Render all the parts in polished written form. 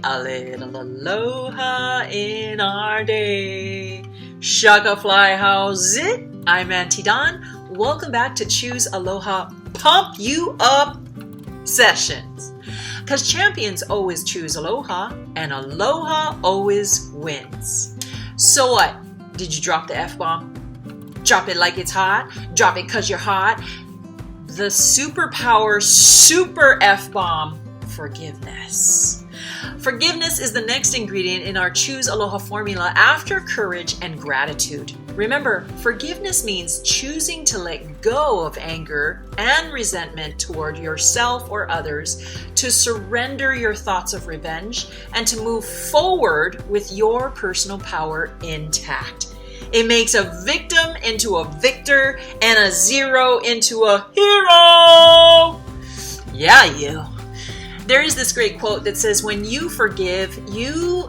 a little aloha in our day. Shaka fly, how's it? I'm Auntie Dawn. Welcome back to Choose Aloha Pump You Up sessions. Because champions always choose aloha, and aloha always wins. So what? Did you drop the F-bomb? Drop it like it's hot? Drop it because you're hot? The superpower super F-bomb, forgiveness. Forgiveness is the next ingredient in our Choose Aloha formula after courage and gratitude. Remember, forgiveness means choosing to let go of anger and resentment toward yourself or others, to surrender your thoughts of revenge, and to move forward with your personal power intact. It makes a victim into a victor and a zero into a hero. Yeah, you. There is this great quote that says, when you forgive, you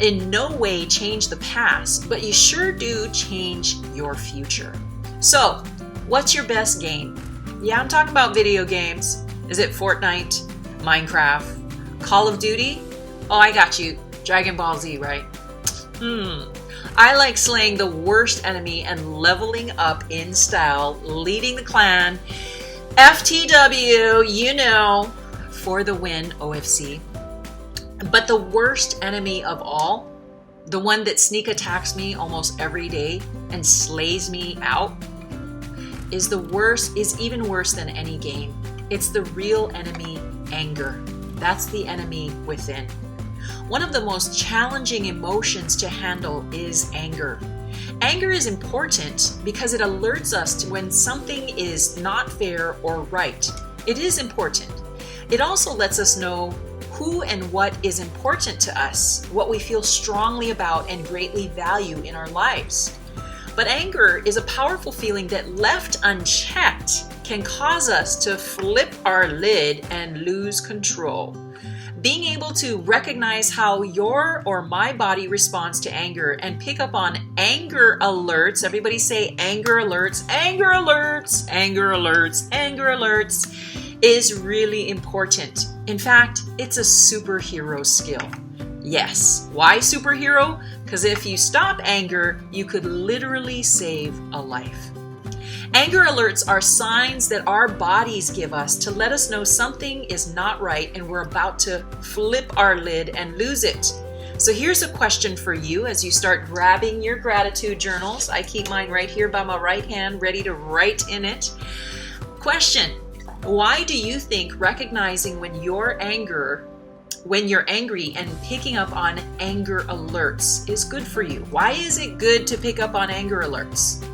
in no way change the past, but you sure do change your future. So, what's your best game? Yeah, I'm talking about video games. Is it Fortnite, Minecraft, Call of Duty? Oh, I got you. Dragon Ball Z, right? I like slaying the worst enemy and leveling up in style, leading the clan. FTW, you know, for the win, OFC. But the worst enemy of all, the one that sneak attacks me almost every day and slays me out, is even worse than any game. It's the real enemy, anger. That's the enemy within. One of the most challenging emotions to handle is anger. Anger is important because it alerts us to when something is not fair or right. It is important. It also lets us know who and what is important to us, what we feel strongly about and greatly value in our lives. But anger is a powerful feeling that, left unchecked, can cause us to flip our lid and lose control. Being able to recognize how your or my body responds to anger and pick up on anger alerts, everybody say anger alerts, anger alerts, anger alerts, anger alerts, is really important. In fact, it's a superhero skill. Yes. Why superhero? Because if you stop anger, you could literally save a life. Anger alerts are signs that our bodies give us to let us know something is not right and we're about to flip our lid and lose it. So here's a question for you as you start grabbing your gratitude journals. I keep mine right here by my right hand, ready to write in it. Question: why do you think recognizing when you're angry and picking up on anger alerts is good for you? Why is it good to pick up on anger alerts?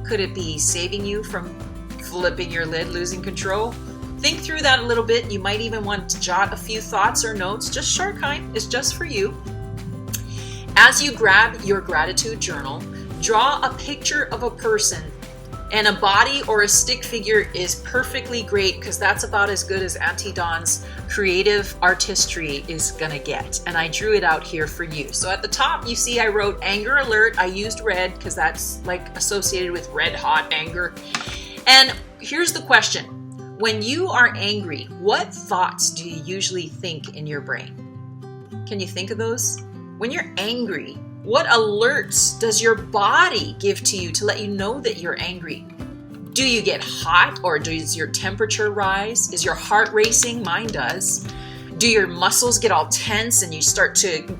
Could it be saving you from flipping your lid, losing control? Think through that a little bit. You might even want to jot a few thoughts or notes, just short kind. It's just for you. As you grab your gratitude journal, draw a picture of a person, and a body or a stick figure is perfectly great because that's about as good as Auntie Dawn's creative artistry is gonna get. And I drew it out here for you. So at the top, you see I wrote anger alert. I used red because that's like associated with red hot anger. And here's the question. When you are angry, what thoughts do you usually think in your brain? Can you think of those? When you're angry, what alerts does your body give to you to let you know that you're angry? Do you get hot, or does your temperature rise? Is your heart racing? Mine does. Do your muscles get all tense and you start to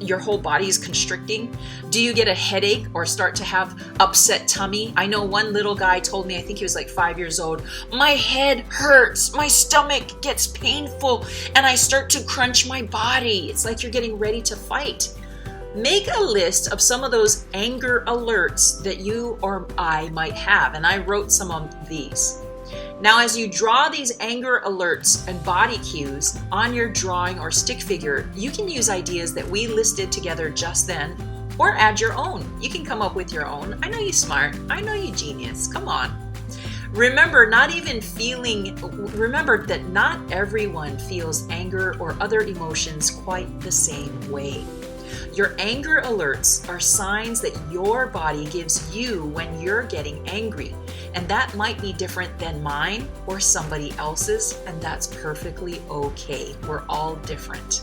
your whole body is constricting? Do you get a headache or start to have upset tummy? I know one little guy told me, I think he was like 5 years old, my head hurts, my stomach gets painful, and I start to crunch my body. It's like you're getting ready to fight. Make a list of some of those anger alerts that you or I might have, and I wrote some of these. Now, as you draw these anger alerts and body cues on your drawing or stick figure, you can use ideas that we listed together just then, or add your own. You can come up with your own. I know you're smart. I know you're genius. Come on. Remember that not everyone feels anger or other emotions quite the same way. Your anger alerts are signs that your body gives you when you're getting angry. And that might be different than mine or somebody else's, and that's perfectly okay. We're all different.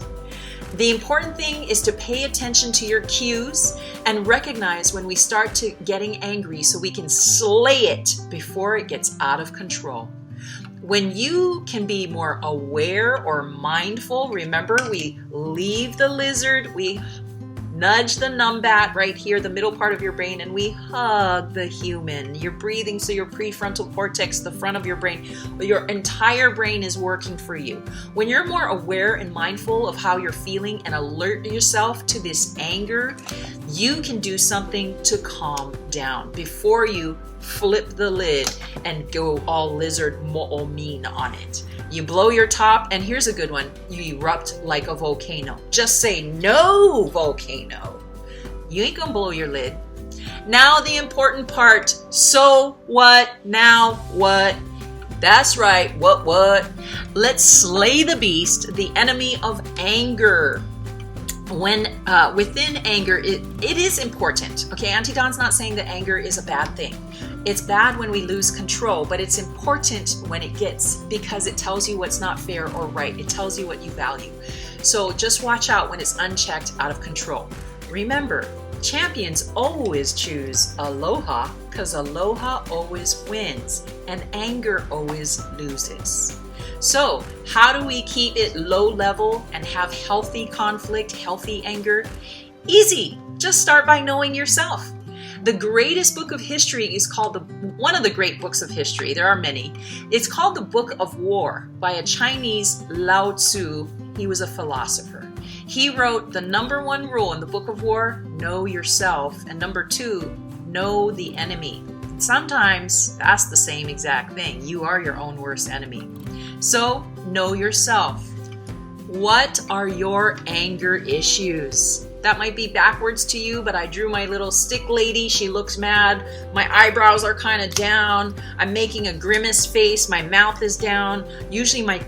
The important thing is to pay attention to your cues and recognize when we start to getting angry so we can slay it before it gets out of control. When you can be more aware or mindful, remember we leave the lizard, we nudge the numbat right here, the middle part of your brain, and we hug the human. You're breathing, so your prefrontal cortex, the front of your brain, your entire brain is working for you. When you're more aware and mindful of how you're feeling and alert yourself to this anger, you can do something to calm down before you flip the lid and go all lizard mo'omin on it. You blow your top, and here's a good one. You erupt like a volcano. Just say, no, volcano. You ain't gonna blow your lid. Now the important part. So what? Now what? That's right. What? Let's slay the beast, the enemy of anger. When within anger, it is important. Okay, Auntie Dawn's not saying that anger is a bad thing. It's bad when we lose control, but it's important when it gets, because it tells you what's not fair or right. It tells you what you value. So just watch out when it's unchecked, out of control. Remember, champions always choose aloha, because aloha always wins and anger always loses. So how do we keep it low level and have healthy conflict, healthy anger? Easy. Just start by knowing yourself. The greatest book of history is called one of the great books of history. There are many. It's called the Book of War by a Chinese Lao Tzu. He was a philosopher. He wrote the number one rule in the Book of War, know yourself. And number 2, know the enemy. Sometimes that's the same exact thing. You are your own worst enemy. So know yourself. What are your anger issues? That might be backwards to you, but I drew my little stick lady. She looks mad. My eyebrows are kind of down. I'm making a grimace face. My mouth is down. Usually my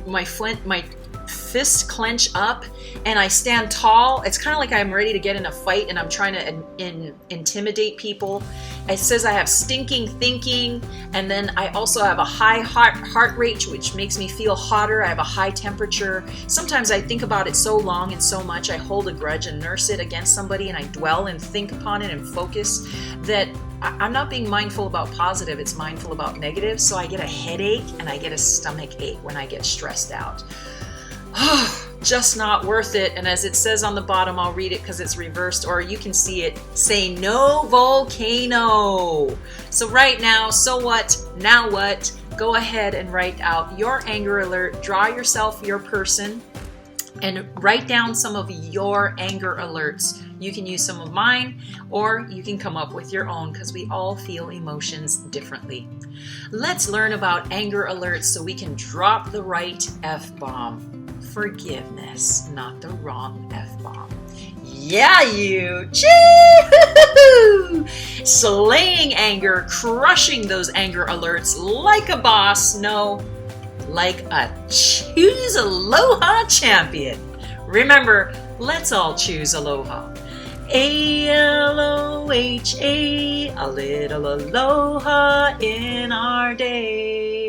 fists clench up and I stand tall. It's kind of like I'm ready to get in a fight and I'm trying to intimidate people. It says I have stinking thinking, and then I also have a high heart rate, which makes me feel hotter. I have a high temperature. Sometimes I think about it so long and so much, I hold a grudge and nurse it against somebody, and I dwell and think upon it and focus that I'm not being mindful about positive, it's mindful about negative. So I get a headache and I get a stomach ache when I get stressed out. Just not worth it. And as it says on the bottom, I'll read it because it's reversed, or you can see it, say no volcano. So right now, so what, now what? Go ahead and write out your anger alert, draw yourself your person, and write down some of your anger alerts. You can use some of mine, or you can come up with your own, because we all feel emotions differently. Let's learn about anger alerts so we can drop the right F-bomb. Forgiveness, not the wrong F-bomb. Yeah, you! Choo! Slaying anger, crushing those anger alerts like a boss. No, like a Choose Aloha champion. Remember, let's all choose aloha. A-L-O-H-A, a little aloha in our day.